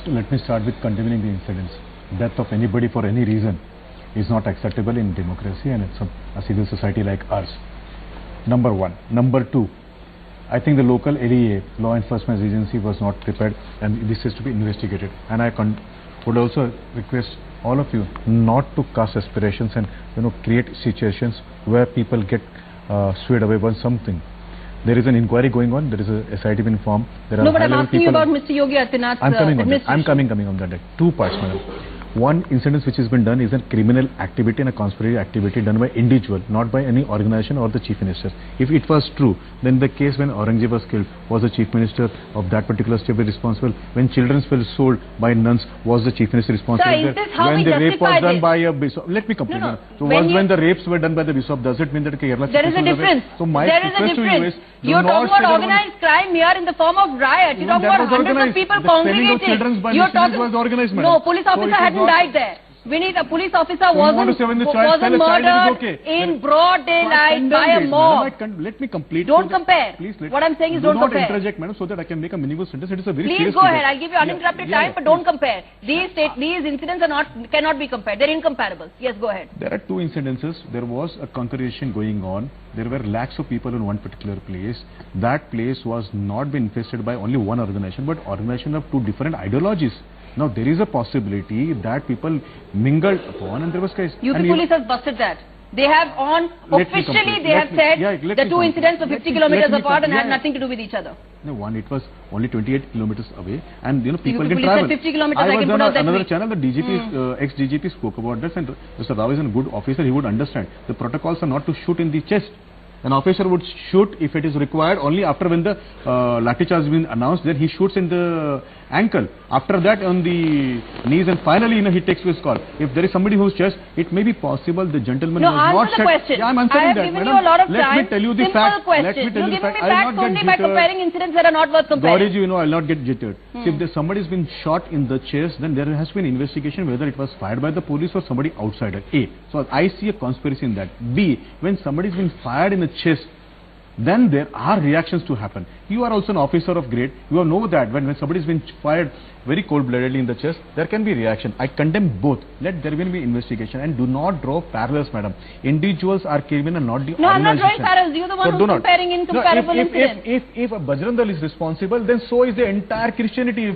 So let me start with condemning the incidents. Death of anybody for any reason is not acceptable in democracy, and it's a civil society like ours. Number one. Number two, I think the local LEA, Law Enforcement Agency, was not prepared, and this is to be investigated. And I would also request all of you not to cast aspirations and create situations where people get swayed away by something. There is an inquiry going on. There is a SIT been formed. There no, but I'm asking you about Mr. Yogi Adityanath's administration. I'm coming on that. Two parts, madam. One incident which has been done is a criminal activity and a conspiracy activity done by individual, not by any organization or the chief minister. If it was true, then the case when Aurangzeb was killed, was the chief minister of that particular state responsible? When children were sold by nuns, was the chief minister responsible? Sir, is this how when we the rape was done it? by a bishop, let me complete. No. So when the rapes were done by the bishop, does it mean that Kerala? There is a difference. So my request to you is, you're talking about organized crime here in the form of riot. You're talking about hundreds of people congregating. You're talking was organized. No, police officer hadn't died there. Vinit, a police officer wasn't murdered in broad daylight by a mob. Let me complete. Don't compare. Please, what I'm saying is don't compare. Do not interject, madam, so that I can make a meaningful sentence. It is a very Please go ahead. I'll give you uninterrupted time, but don't compare. These incidents cannot be compared. They're incomparable. Yes, go ahead. There are two incidences. There was a congregation going on. There were lakhs of people in one particular place. That place was not been infested by only one organization, but organization of two different ideologies. Now there is a possibility that people mingled upon, and there was case. UP police has busted that. They have officially they have said the two incidents were 50 kilometers apart and had nothing to do with each other. No, one, it was only 28 kilometers away, and people UP can travel. 50 kilometers, I was on another channel, the DGP, ex-DGP spoke about this, and Mr. Rao is a good officer, he would understand. The protocols are not to shoot in the chest. An officer would shoot if it is required only after when the lathi charge has been announced, then he shoots in the ankle. After that on the knees, and finally he takes his call. If there is somebody who's chest, it may be possible the gentleman was not answer the question. Yeah, I'm answering that. I have given you a lot of Let time. me tell you the Simple fact. question. Let me tell you the fact. You're giving me facts only by comparing incidents that are not worth comparing. Gaurie, I'll not get jittered. See, if somebody has been shot in the chest, then there has been investigation whether it was fired by the police or somebody outsider. A. So I see a conspiracy in that. B. When somebody has been fired in the chest, then there are reactions to happen. You are also an officer of grade. You know that when somebody has been fired very cold-bloodedly in the chest, there can be reaction. I condemn both. Let there be investigation, and do not draw parallels, madam. Individuals are criminal, not the organization. No, I'm not drawing parallels. You're the one who's comparing incomparable incidents. If a Bajrang is responsible, then so is the entire Christianity.